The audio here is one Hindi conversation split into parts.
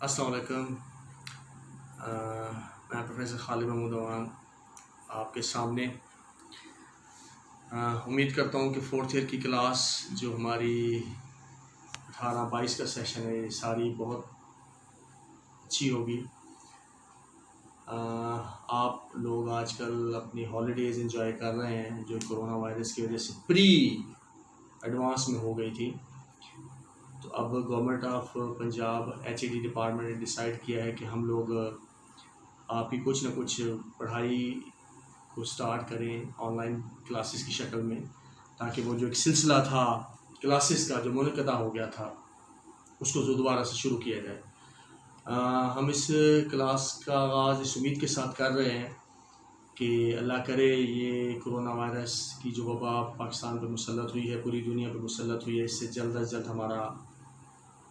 अस्सलाम वालेकुम। मैं प्रोफेसर खालिद महमूद अवान आपके सामने उम्मीद करता हूँ कि फोर्थ ईयर की क्लास जो हमारी 18-22 का सेशन है सारी बहुत अच्छी होगी। आप लोग आजकल अपनी हॉलीडेज़ एंजॉय कर रहे हैं जो कोरोना वायरस की वजह से प्री एडवांस में हो गई थी। तो अब government of Punjab HED department ने डिसाइड किया है कि हम लोग आपकी कुछ ना कुछ पढ़ाई को स्टार्ट करें ऑनलाइन क्लासेस की शक्ल में, ताकि वो जो एक सिलसिला था क्लासेस का जो मुनक़दा हो गया था उसको जो दोबारा से शुरू किया जाए। हम इस क्लास का आगाज़ इस उम्मीद के साथ कर रहे हैं कि अल्लाह करे ये कोरोना वायरस की जो वबा पाकिस्तान पर मुसल्लत हुई है, पूरी दुनिया पर मुसल्लत हुई है, इससे जल्द अज जल्द हमारा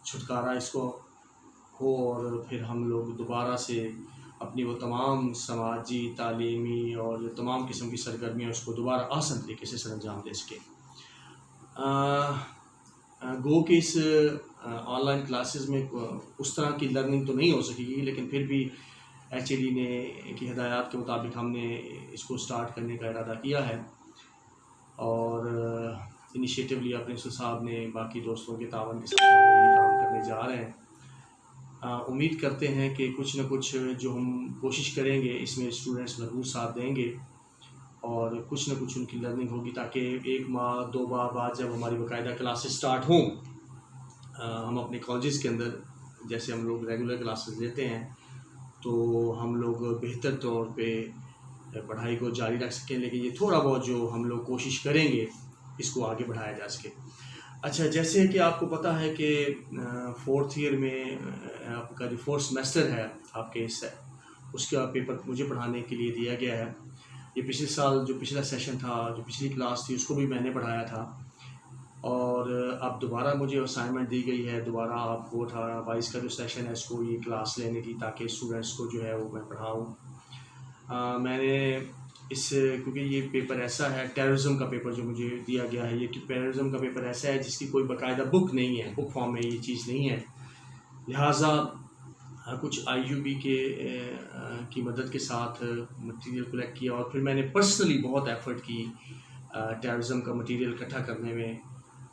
छुटकारा इसको हो और फिर हम लोग दोबारा से अपनी वो तमाम समाजी, तालीमी और जो तमाम किस्म की सरगर्मियाँ उसको दोबारा आसान तरीके से सर अंजाम दे सकें। गो कि इस ऑनलाइन क्लासेस में उस तरह की लर्निंग तो नहीं हो सकेगी, लेकिन फिर भी HED ने की हिदायत के मुताबिक हमने इसको स्टार्ट करने का इरादा किया है और इनिशिएटिव लिया प्रिंसिपल साहब ने, बाकी दोस्तों के तावन के साथ हम काम करने जा रहे हैं। उम्मीद करते हैं कि कुछ न कुछ जो हम कोशिश करेंगे इसमें स्टूडेंट्स भरपूर साथ देंगे और कुछ न कुछ उनकी लर्निंग होगी, ताकि 1 माह 2 माह बाद जब हमारी बाकायदा क्लासेस स्टार्ट हों, हम अपने कॉलेजेस के अंदर जैसे हम लोग रेगुलर क्लासेस लेते हैं तो हम लोग बेहतर तौर पे पढ़ाई को जारी रख सकें। लेकिन ये थोड़ा बहुत जो हम लोग कोशिश करेंगे इसको आगे बढ़ाया जा सके। अच्छा, जैसे कि आपको पता है कि फोर्थ ईयर में आपका जो फोर्थ सेमेस्टर है आपके उसका पेपर मुझे पढ़ाने के लिए दिया गया है। ये पिछले साल जो पिछला सेशन था, जो पिछली क्लास थी, उसको भी मैंने पढ़ाया था और अब दोबारा मुझे असाइनमेंट दी गई है दोबारा आपको 18-22 का जो सेशन है इसको ये क्लास लेने की, ताकि स्टूडेंट्स को जो है वो मैं पढ़ाऊँ। मैंने इस क्योंकि ये पेपर ऐसा है, टेररिज्म का पेपर जो मुझे दिया गया है, ये टेररिज्म का पेपर ऐसा है जिसकी कोई बाकायदा बुक नहीं है, बुक फॉर्म में ये चीज़ नहीं है, लिहाजा कुछ IUB की मदद के साथ मटेरियल कलेक्ट किया और फिर मैंने पर्सनली बहुत एफ़र्ट की टेररिज्म का मटेरियल इकट्ठा करने में,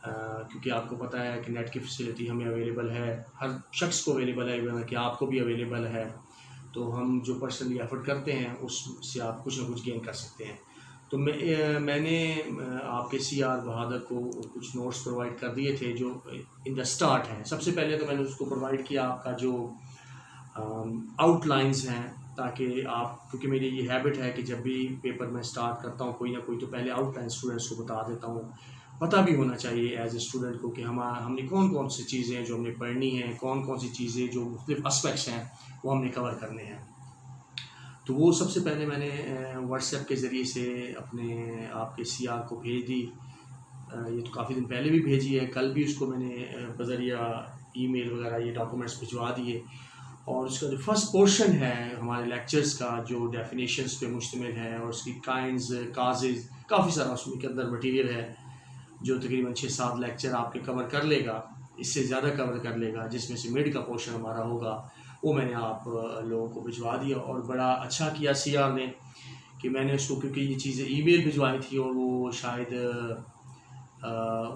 क्योंकि आपको पता है कि नेट की फैसिलिटी हमें अवेलेबल है, हर शख्स को अवेलेबल है, कि आपको भी अवेलेबल है, तो हम जो पर्सनली एफ़र्ट करते हैं उससे आप कुछ ना कुछ गेन कर सकते हैं। तो मैंने आपके CR बहादुर को कुछ नोट्स प्रोवाइड कर दिए थे जो इन द स्टार्ट हैं। सबसे पहले तो मैंने उसको प्रोवाइड किया आपका जो आउटलाइंस हैं, ताकि आप, क्योंकि मेरी ये हैबिट है कि जब भी पेपर मैं स्टार्ट करता हूँ कोई ना कोई, तो पहले आउटलाइन स्टूडेंट्स को बता देता हूँ। पता भी होना चाहिए एज ए स्टूडेंट को कि हमने कौन कौन सी चीज़ें जो हमने पढ़नी हैं, कौन कौन सी चीज़ें जो मुख्तलिफ एस्पेक्ट्स हैं वो हमने कवर करने हैं। तो वो सबसे पहले मैंने व्हाट्सएप के ज़रिए से अपने आपके CR को भेज दी। ये तो काफ़ी दिन पहले भी भेजी है, कल भी उसको मैंने बज़रिया ईमेल वगैरह ये डॉक्यूमेंट्स भिजवा दिए। और उसका जो फर्स्ट पोर्शन है हमारे लेक्चर्स का, जो डेफिनेशंस पे मुश्तमिल है और उसकी काइंड्स, काजेज़, काफ़ी सारा उसके अंदर मटेरियल है जो तकरीबन 6-7 लेक्चर आपके कवर कर लेगा, इससे ज़्यादा कवर कर लेगा, जिसमें से मिड का पोर्शन हमारा होगा, वो मैंने आप लोगों को भिजवा दिया। और बड़ा अच्छा किया CR ने कि मैंने उसको, क्योंकि ये चीज़ें ईमेल भिजवाई थी और वो शायद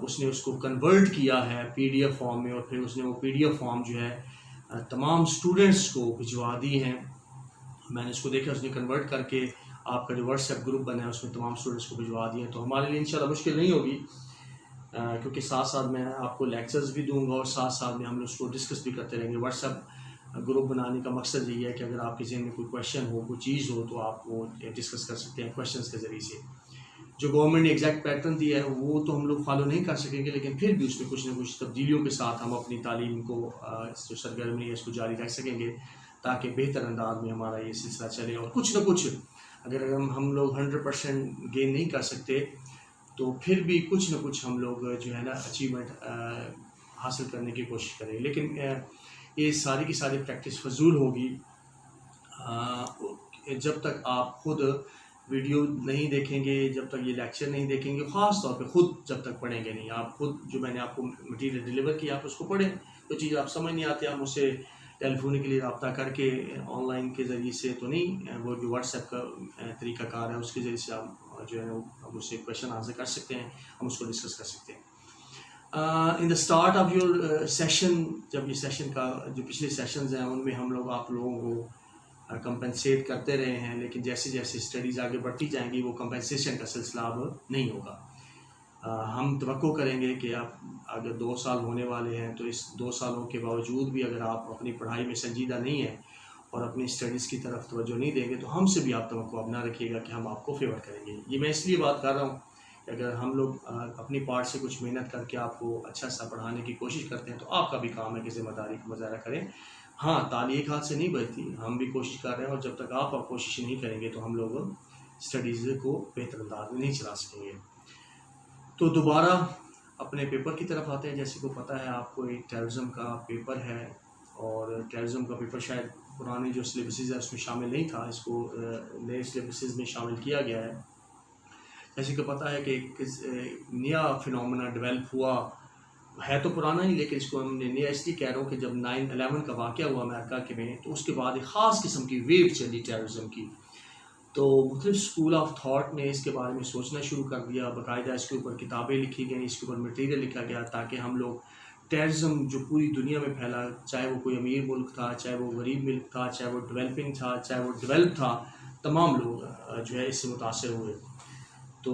उसने उसको कन्वर्ट किया है PDF फॉर्म में और फिर उसने वो PDF फॉर्म जो है तमाम स्टूडेंट्स को भिजवा दी हैं। मैंने उसको देखा, उसने कन्वर्ट करके आपका जो व्हाट्सएप ग्रुप बना है उसमें तमाम स्टूडेंट्स को भिजवा दिए। तो हमारे लिए इंशाल्लाह मुश्किल नहीं होगी, क्योंकि साथ साथ मैं आपको लेक्चर्स भी दूंगा और साथ साथ में हम लोग उसको डिस्कस भी करते रहेंगे। व्हाट्सएप ग्रुप बनाने का मकसद यही है कि अगर आपके जहन में कोई क्वेश्चन हो, कोई चीज़ हो, तो आप वो डिस्कस कर सकते हैं क्वेश्चंस के ज़रिए से। जो गवर्नमेंट ने एग्जैक्ट पैटर्न दिया है वो तो हम लोग फॉलो नहीं कर सकेंगे, लेकिन फिर भी उसमें कुछ ना कुछ तब्दीलियों के साथ हम अपनी तालीम को जो सरगर्मी है इसको जारी रख सकेंगे, ताकि बेहतर अंदाज में हमारा ये सिलसिला चले। और कुछ ना कुछ अगर हम लोग 100% गेन नहीं कर सकते तो फिर भी कुछ ना कुछ हम लोग जो है ना अचीवमेंट हासिल करने की कोशिश करेंगे। लेकिन ये सारी की सारी प्रैक्टिस फजूल होगी जब तक आप खुद वीडियो नहीं देखेंगे, जब तक ये लेक्चर नहीं देखेंगे, ख़ास तौर पे ख़ुद जब तक पढ़ेंगे नहीं। आप खुद जो मैंने आपको मटेरियल डिलीवर किया आप उसको पढ़ें, जो चीज़ आप समझ नहीं आती आप मुझसे टेलीफोनिकली रब्ता करके ऑनलाइन के ज़रिए से तो नहीं, वो जो व्हाट्सएप का तरीक़ाकार है उसके ज़रिए से आप जो है वो मुझसे क्वेश्चन आंसर कर सकते हैं, हम उसको डिस्कस कर सकते हैं। In the start of your session, जब ये सेशन का जो पिछले सेशंस हैं उनमें हम लोग आप लोगों को कंपनसेट करते रहे हैं, लेकिन जैसे जैसे स्टडीज़ आगे बढ़ती जाएंगी वो कंपनसेशन का सिलसिला अब नहीं होगा। हम तवक्को करेंगे कि आप अगर 2 साल होने वाले हैं तो इस 2 सालों के बावजूद भी अगर आप अपनी पढ़ाई में संजीदा नहीं हैं और अपनी स्टडीज़ की तरफ तवज्जो नहीं देंगे तो हमसे भी आप तवक्को अब ना रखिएगा कि हम आपको फेवर करेंगे। ये मैं इसलिए बात कर रहा हूँ कि अगर हम लोग अपनी पार्ट से कुछ मेहनत करके आपको अच्छा सा पढ़ाने की कोशिश करते हैं तो आपका भी काम है कि ज़िम्मेदारी का मुजाहरा करें। हाँ, ताली एक हाथ से नहीं बजती, हम भी कोशिश कर रहे हैं और जब तक आप कोशिश नहीं करेंगे तो हम लोग स्टडीज़ को बेहतर अंदाज में नहीं चला सकेंगे। तो दोबारा अपने पेपर की तरफ आते हैं। जैसे को पता है आपको एक टेररिज्म का पेपर है और टेररिज्म का पेपर शायद पुराने जो सिलेबसेस है उसमें शामिल नहीं था, इसको नए सिलेबसेस में शामिल किया गया है। जैसे कि पता है कि एक नया फिनोमेना डेवलप हुआ है, तो पुराना ही, लेकिन इसको हमने नया इसलिए कह रहा हूँ कि जब 9/11 का वाक़या हुआ अमेरिका के में तो उसके बाद एक ख़ास किस्म की वेव चली टेररिज्म की। तो मुख्तलिफ स्कूल ऑफ थाट ने इसके बारे में सोचना शुरू कर दिया, बाकायदा इसके ऊपर किताबें लिखी गई, इसके ऊपर मटेरियल लिखा गया ताकि हम लोग टेररिज्म जो पूरी दुनिया में फैला, चाहे वो कोई अमीर मुल्क था, चाहे वो गरीब मुल्क था, चाहे वो डेवलपिंग था, चाहे वो डेवलप था, तमाम लोग जो है इससे मुतासर हुए। तो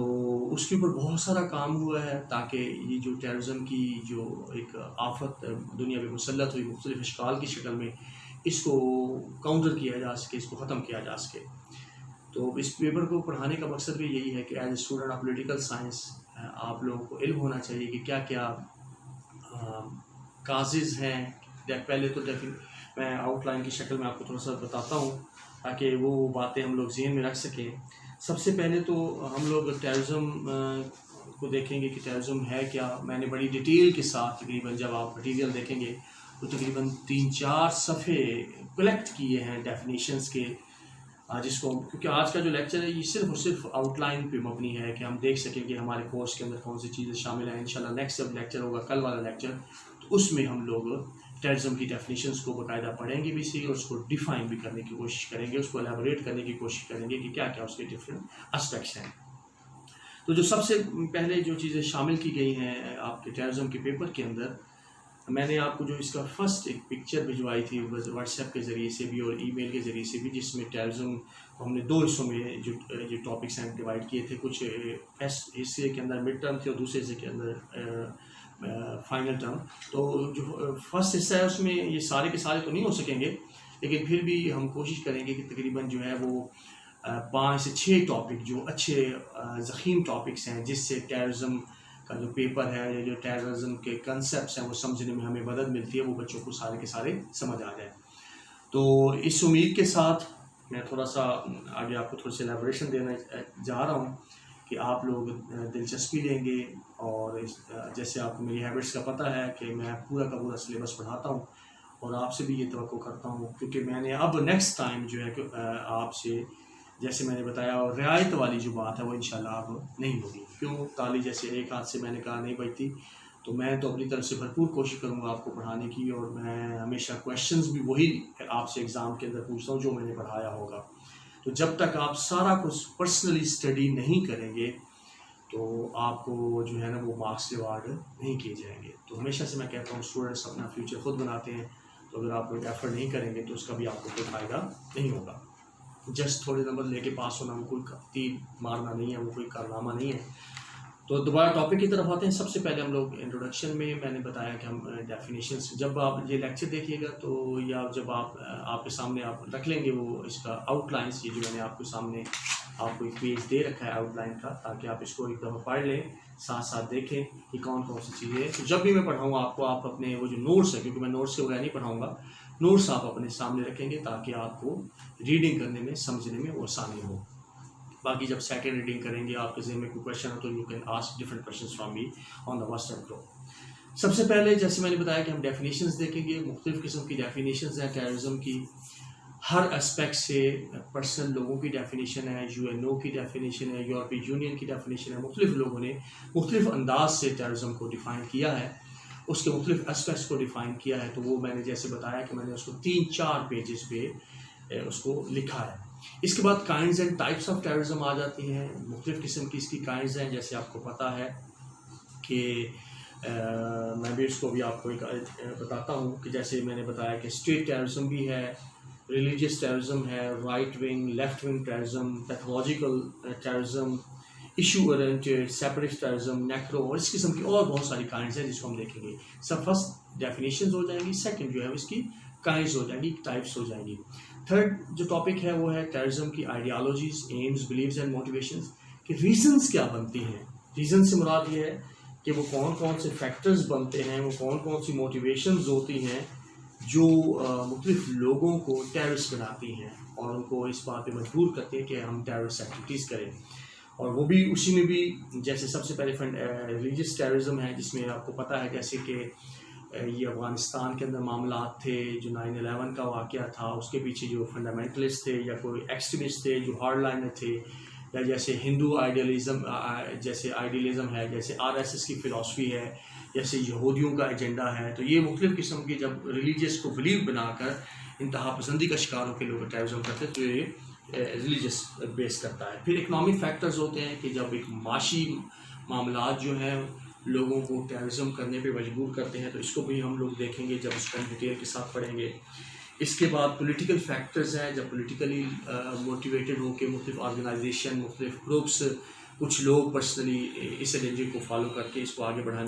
उसके ऊपर बहुत सारा काम हुआ है ताकि ये जो टेररिज्म की जो एक आफत दुनिया में मुसल्लत हुई मुख्तलिफ अशकाल की शक्ल में, इसको काउंटर किया जा सके, इसको ख़त्म किया जा सके। तो इस पेपर को पढ़ाने का मकसद भी यही है कि as a student of political science आप लोगों को इल्म होना चाहिए कि क्या क्या काजेज़ हैं। पहले तो मैं आउटलाइन की शक्ल में आपको थोड़ा सा बताता हूँ ताकि वो बातें हम लोग ज़हन में रख सकें। सबसे पहले तो हम लोग टेररिज्म को देखेंगे कि टेररिज्म है क्या। मैंने बड़ी डिटेल के साथ तकरीबन जब आप मटीरियल देखेंगे तो तकरीबन 3-4 सफ़े कलेक्ट किए हैं डेफिनेशंस के, जिसको क्योंकि आज का जो लेक्चर है ये सिर्फ और सिर्फ आउटलाइन पे मबनी है कि हम देख सकें कि हमारे कोर्स के अंदर कौन सी चीज़ें शामिल हैं। इंशाल्लाह नेक्स्ट जब लेक्चर होगा, कल वाला लेक्चर, तो उसमें हम लोग टेररिज्म की डेफिनेशंस को बाकायदा पढ़ेंगे भी सही और उसको डिफ़ाइन भी करने की कोशिश करेंगे, उसको एलाबोरेट करने की कोशिश करेंगे कि क्या क्या उसके डिफरेंट एस्पेक्ट्स हैं। तो जो सबसे पहले जो चीज़ें शामिल की गई हैं आपके टेररिज्म के पेपर के अंदर, मैंने आपको जो इसका फर्स्ट एक पिक्चर भिजवाई थी व्हाट्सएप के ज़रिए से भी और ईमेल के ज़रिए से भी, जिसमें टेररिज्म को हमने 2 हिस्सों में जो टॉपिक्स हैं डिवाइड किए थे। कुछ हिस्से के अंदर मिड टर्म थे और दूसरे हिस्से के अंदर फाइनल टर्म। तो जो फर्स्ट हिस्सा है उसमें ये सारे के सारे तो नहीं हो सकेंगे, लेकिन फिर भी हम कोशिश करेंगे कि तकरीबन जो है वो 5 से 6 टॉपिक जो अच्छे ज़ख़ीम टॉपिक्स हैं जिससे टेररिज्म का जो पेपर है या जो टेररिज्म के कंसेप्ट्स हैं वो समझने में हमें मदद मिलती है, वो बच्चों को सारे के सारे समझ आ जाए। तो इस उम्मीद के साथ मैं थोड़ा सा आगे आपको थोड़ी सी एलैबोरेशन देना जा रहा हूँ कि आप लोग दिलचस्पी लेंगे। और जैसे आपको मेरी हैबिट्स का पता है कि मैं पूरा का पूरा सिलेबस पढ़ाता हूँ और आपसे भी ये तवक्को करता हूँ, क्योंकि मैंने अब नेक्स्ट टाइम जो है कि आपसे जैसे मैंने बताया और रियायत वाली जो बात है वो इंशाल्लाह अब नहीं होगी। क्यों, ताली जैसे एक हाथ से मैंने कहा नहीं बजती, तो मैं तो अपनी तरफ से भरपूर कोशिश करूँगा आपको पढ़ाने की और मैं हमेशा क्वेश्चंस भी वही आपसे एग्ज़ाम के अंदर पूछता हूँ जो मैंने पढ़ाया होगा। तो जब तक आप सारा कुछ पर्सनली स्टडी नहीं करेंगे तो आपको जो है ना वो मार्क्स रिवार्ड नहीं किए जाएंगे। तो हमेशा से मैं कहता हूँ स्टूडेंट्स अपना फ्यूचर खुद बनाते हैं, तो अगर आप लोग एफर्ट नहीं करेंगे तो उसका भी आपको कोई फ़ायदा नहीं होगा। जस्ट थोड़े नंबर लेके पास होना वो कोई तीर मारना नहीं है, वो कोई कारनामा नहीं है। तो दोबारा टॉपिक की तरफ आते हैं। सबसे पहले हम लोग इंट्रोडक्शन में मैंने बताया कि हम डेफिनेशंस, जब आप ये लेक्चर देखिएगा तो या जब आप आपके सामने आप रख लेंगे वो इसका आउटलाइंस, ये जो मैंने आपके सामने आपको एक पेज दे रखा है आउटलाइन का, ताकि आप इसको एक दफ़ा पढ़ लें, साथ साथ देखें कि कौन कौन सी चीज़ें हैं। तो जब भी मैं पढ़ाऊँगा आपको, आप अपने वो जो नोट्स है, क्योंकि मैं नोट्स के बगैर नहीं पढ़ाऊँगा, नोट्स आप अपने सामने रखेंगे ताकि आपको रीडिंग करने में समझने में वो आसानी हो। बाकी जब सेकेंड रीडिंग करेंगे आपके ज़हन में कोई क्वेश्चन हो तो you can ask different questions from me on the WhatsApp group. सबसे पहले जैसे मैंने बताया कि हम डेफिनेशंस देखेंगे, मुख्तलिफ़ किस्म की डेफिनेशंस हैं टेररिज्म की, हर एस्पेक्ट से। पर्सनल लोगों की डेफिनेशन है, UNO की डेफिनेशन है, यूरोपीय यूनियन की डेफिनेशन है। मुख्तलिफ़ लोगों ने मुख्तलिफ़ अंदाज से टेररिज्म को डिफ़ाइन किया है उसके मुख्तलिफ एस्पेक्ट्स को डिफ़ाइन किया है। तो वो मैंने जैसे बताया कि मैंने उसको 3-4 पेजेस पे उसको लिखा है। इसके बाद kinds and types of terrorism आ जाती हैं। मुख्तलिफ़ किस्म की इसकी काइंड्स हैं, जैसे आपको पता है कि मैं भी इसको भी आपको एक बताता हूँ कि जैसे मैंने बताया कि स्टेट टेररिज्म भी है, रिलीजियस टेररिज्म है, right wing left wing terrorism, pathological terrorism, issue oriented, separatist terrorism, नेक्रो, और इस किस्म की और बहुत सारी काइंड्स हैं जिसको हम देखेंगे। सब फर्स्ट डेफिनेशंस हो जाएंगी, सेकंड जो है इसकी काइंड्स हो जाएंगी, टाइप्स हो जाएंगी। थर्ड जो टॉपिक है वो है टेररिज्म की आइडियालॉजीज, एम्स, बिलीव्स एंड मोटिवेशंस, कि रीजंस क्या बनती हैं। रीजन से मुराद ये है कि वो कौन कौन से फैक्टर्स बनते हैं, वो कौन कौन सी मोटिवेशंस होती हैं जो मुख्तलिफ लोगों को टेररिस्ट बनाती हैं और उनको इस बात पे मजबूर करती हैं कि हम टेररिस्ट एक्टिविटीज़ करें। और वो भी उसी में भी जैसे सबसे पहले रिलीजियस टेररिज्म है, जिसमें आपको पता है जैसे कि ये अफ़गानिस्तान के अंदर मामला थे, जो 9/11 का वाक़या था, उसके पीछे जो फंडामेंटलिस्ट थे या कोई एक्सट्रीमिस्ट थे जो हार्ड लाइनर थे, या जैसे हिंदू आइडियलिज़म है, जैसे RSS की फ़िलासफ़ी है, जैसे यहूदियों का एजेंडा है। तो ये मुख्तलिफ़ किस्म की जब रिलीजियस को बिलीव बनाकर इंतहा पसंदी का शिकार होकर लोग टेररिज्म करते हैं, तो ये रिलीजियस बेस करता है। फिर इकनॉमिक फैक्टर्स होते हैं कि जब एक माशी मामलात जो हैं लोगों को टेररिज्म करने पे मजबूर करते हैं, तो इसको भी हम लोग देखेंगे जब इसको डिटेल के साथ पढ़ेंगे। इसके बाद पॉलिटिकल फैक्टर्स हैं, जब पॉलिटिकली मोटिवेटेड हो के मुख्तलिफ ऑर्गेनाइजेशन, मुख्तलिफ ग्रुप्स, कुछ लोग पर्सनली इस एजेंडे को फॉलो करके इसको आगे बढ़ाने